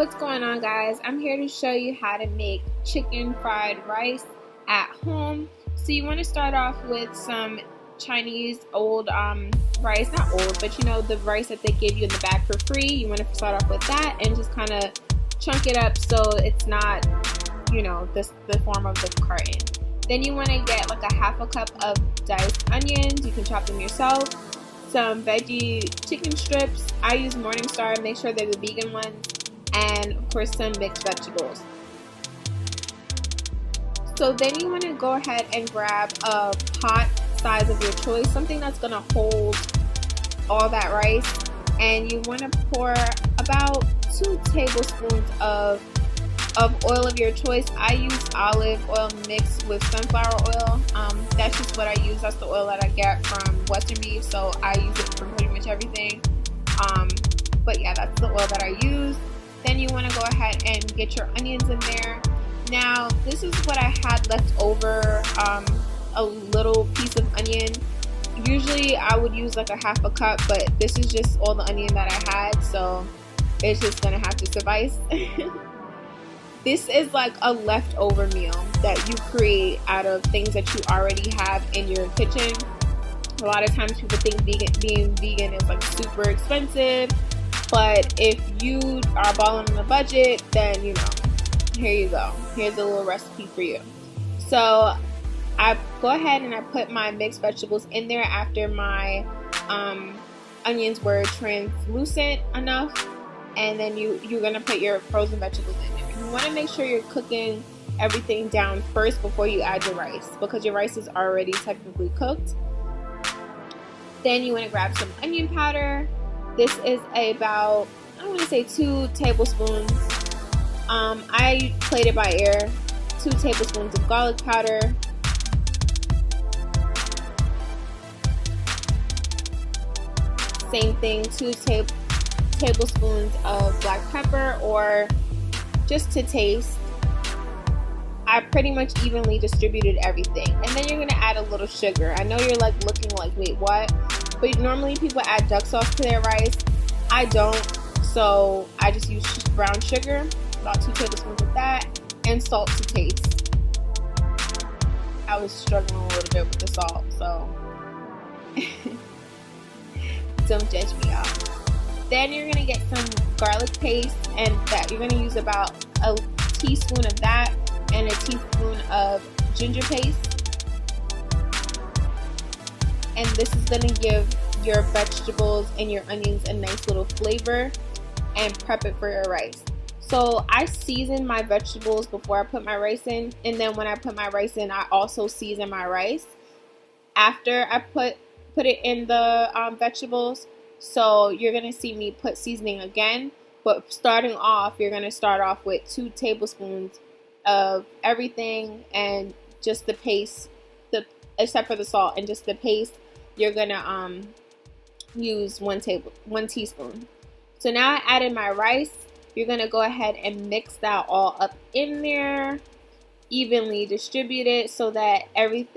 What's going on, guys? I'm here to show you how to make chicken fried rice at home. So you want to start off with some Chinese old rice, not old, but you know, the rice that they give you in the bag for free. You want to start off with that and just kind of chunk it up so it's not, you know, the form of the carton. Then you want to get like a half a cup of diced onions. You can chop them yourself. Some veggie chicken strips. I use Morningstar. Make sure they're the vegan ones. And of course some mixed vegetables. So then you want to go ahead and grab a pot size of your choice, something that's going to hold all that rice, and you want to pour about 2 tablespoons of oil of your choice. I use olive oil mixed with sunflower oil. That's just what I use. That's the oil that I get from Western Beef, so I use it for pretty much everything. But yeah, that's the oil that I use. Then you want to go ahead and get your onions in there. Now, this is what I had left over, a little piece of onion. Usually I would use like a half a cup, but this is just all the onion that I had, so it's just gonna have to suffice. This is like a leftover meal that you create out of things that you already have in your kitchen. A lot of times people think being vegan is like super expensive. But if you are balling on a budget, then, you know, here you go. Here's a little recipe for you. So I go ahead and I put my mixed vegetables in there after my onions were translucent enough. And then you're going to put your frozen vegetables in there. You want to make sure you're cooking everything down first before you add your rice, because your rice is already technically cooked. Then you want to grab some onion powder. This is about, I want to say 2 tablespoons. I played it by ear. 2 tablespoons of garlic powder. Same thing, 2 tablespoons of black pepper, or just to taste. I pretty much evenly distributed everything. And then you're going to add a little sugar. I know you're like looking like, wait, what? But normally people add duck sauce to their rice. I don't, so I just use brown sugar, about 2 tablespoons of that, and salt to taste. I was struggling a little bit with the salt, so don't judge me, y'all. Then you're gonna get some garlic paste, and that you're gonna use about a teaspoon of that and a teaspoon of ginger paste. And this is going to give your vegetables and your onions a nice little flavor and prep it for your rice. So I season my vegetables before I put my rice in, and then when I put my rice in, I also season my rice after I put it in the vegetables. So you're going to see me put seasoning again, but starting off, you're going to start off with 2 tablespoons of everything and just the paste, except for the salt, and just the paste. You're gonna use 1 teaspoon. So now I added my rice. You're gonna go ahead and mix that all up in there, evenly distribute it so that every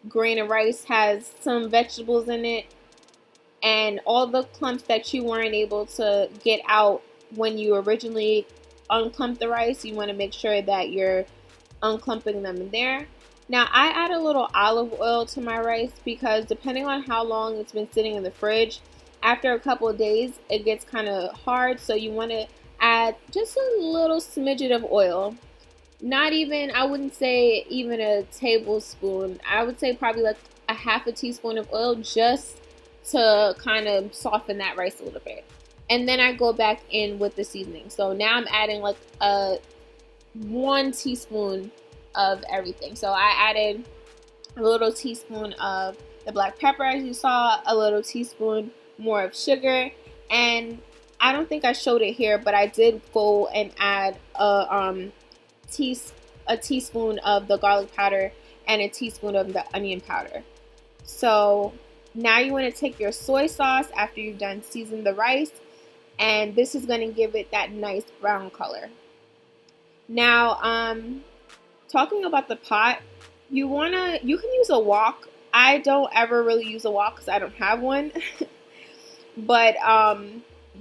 grain of rice has some vegetables in it, and all the clumps that you weren't able to get out when you originally unclump the rice, you want to make sure that you're unclumping them in there. Now I add a little olive oil to my rice because depending on how long it's been sitting in the fridge, after a couple of days it gets kind of hard, so you want to add just a little smidget of oil. Not even, I wouldn't say even a tablespoon. I would say probably like a half a teaspoon of oil, just to kind of soften that rice a little bit. And then I go back in with the seasoning. So now I'm adding like a 1 teaspoon of everything. So I added a little teaspoon of the black pepper, as you saw, a little teaspoon more of sugar, and I don't think I showed it here, but I did go and add a teaspoon of the garlic powder and a teaspoon of the onion powder. So now you want to take your soy sauce after you've done season the rice, and this is going to give it that nice brown color. Now, talking about the pot, you can use a wok. I don't ever really use a wok because I don't have one. But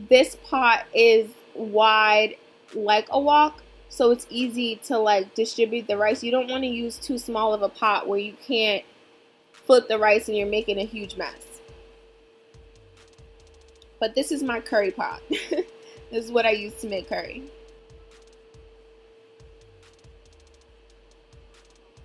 this pot is wide like a wok, so it's easy to like distribute the rice. You don't want to use too small of a pot where you can't flip the rice and you're making a huge mess. But this is my curry pot. This is what I use to make curry.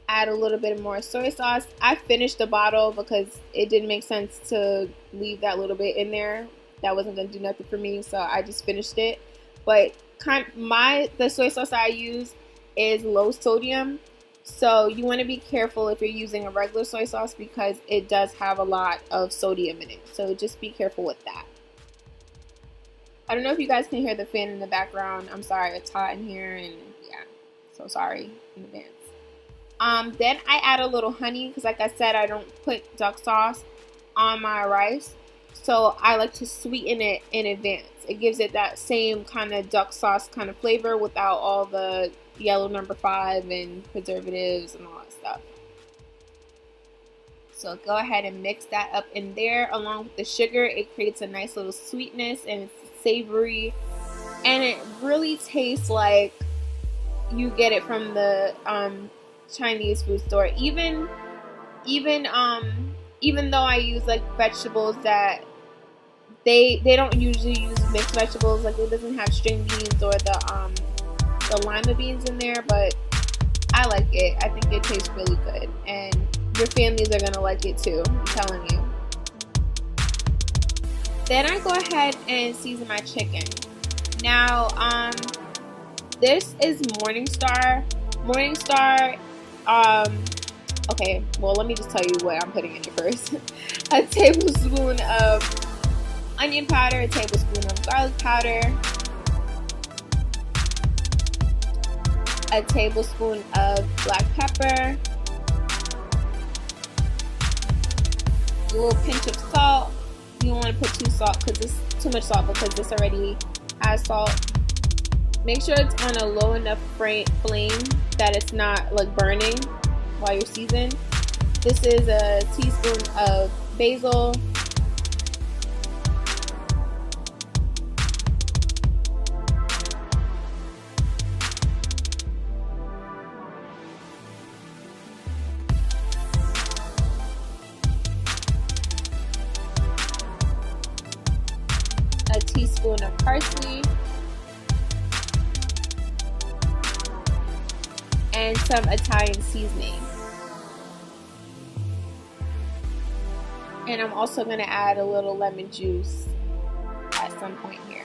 Add a little bit more soy sauce. I finished the bottle because it didn't make sense to leave that little bit in there. That wasn't gonna do nothing for me, so I just finished it. But the soy sauce I use is low sodium, so you want to be careful if you're using a regular soy sauce because it does have a lot of sodium in it. So just be careful with that. I don't know if you guys can hear the fan in the background. I'm sorry, it's hot in here, and yeah, so sorry in advance. Then I add a little honey because, like I said, I don't put duck sauce on my rice, so I like to sweeten it in advance. It gives it that same kind of duck sauce kind of flavor without all the yellow number 5 and preservatives and all that stuff. So go ahead and mix that up in there along with the sugar. It creates a nice little sweetness and it's savory, and it really tastes like you get it from the Chinese food store. Even though I use like vegetables that they don't usually use mixed vegetables, like it doesn't have string beans or the lima beans in there, but I like it. I think it tastes really good, and your families are gonna like it too, I'm telling you. Then I go ahead and season my chicken. Now, this is Morningstar. Okay, well, let me just tell you what I'm putting in it first. A tablespoon of onion powder, a tablespoon of garlic powder, a tablespoon of black pepper, a little pinch of salt. You don't want to put too much salt because this already has salt. Make sure it's on a low enough flame that it's not like burning while you're seasoning. This is a teaspoon of basil, a teaspoon of parsley, and some Italian seasoning. And I'm also going to add a little lemon juice at some point here.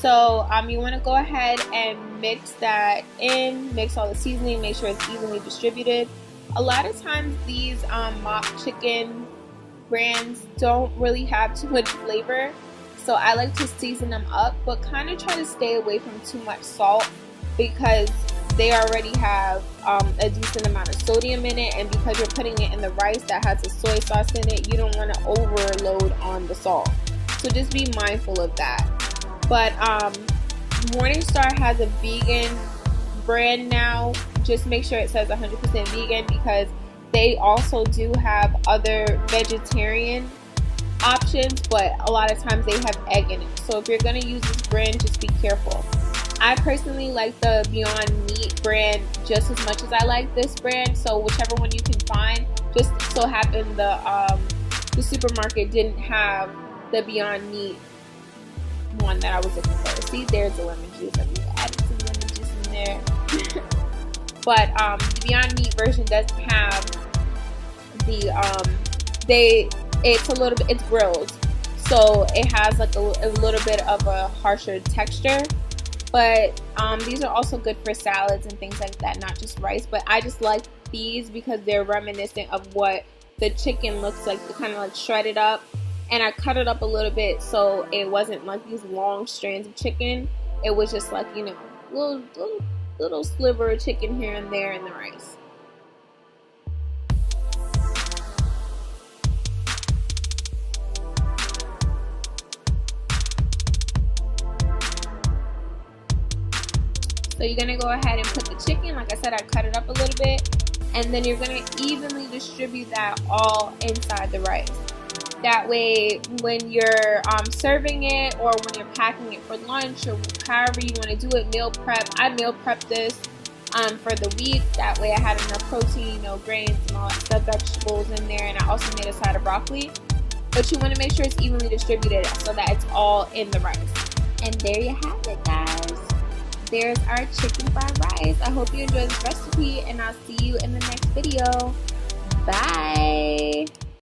So you want to go ahead and mix that in, mix all the seasoning, make sure it's evenly distributed. A lot of times these mock chicken brands don't really have too much flavor, so I like to season them up, but kind of try to stay away from too much salt because they already have a decent amount of sodium in it, and because you're putting it in the rice that has a soy sauce in it, you don't want to overload on the salt. So just be mindful of that. But Morningstar has a vegan brand now. Just make sure it says 100% vegan because they also do have other vegetarian options, but a lot of times they have egg in it. So if you're going to use this brand, just be careful. I personally like the Beyond Meat brand just as much as I like this brand, so whichever one you can find. Just so happened the supermarket didn't have the Beyond Meat one that I was looking for. See, there's the lemon juice. I'm going to add some lemon juice in there. But the Beyond Meat version doesn't have the it's grilled, so it has like a little bit of a harsher texture. But these are also good for salads and things like that, not just rice. But I just like these because they're reminiscent of what the chicken looks like. They kind of like shred it up, and I cut it up a little bit so it wasn't like these long strands of chicken. It was just like, you know, little sliver of chicken here and there in the rice. So you're going to go ahead and put the chicken, like I said, I cut it up a little bit, and then you're going to evenly distribute that all inside the rice. That way, when you're serving it or when you're packing it for lunch or however you want to do it, meal prep. I meal prep this for the week. That way I had enough protein, grains and all that stuff, vegetables in there, and I also made a side of broccoli. But you want to make sure it's evenly distributed so that it's all in the rice. And there you have it, guys. There's our chicken fried rice. I hope you enjoyed this recipe, and I'll see you in the next video. Bye.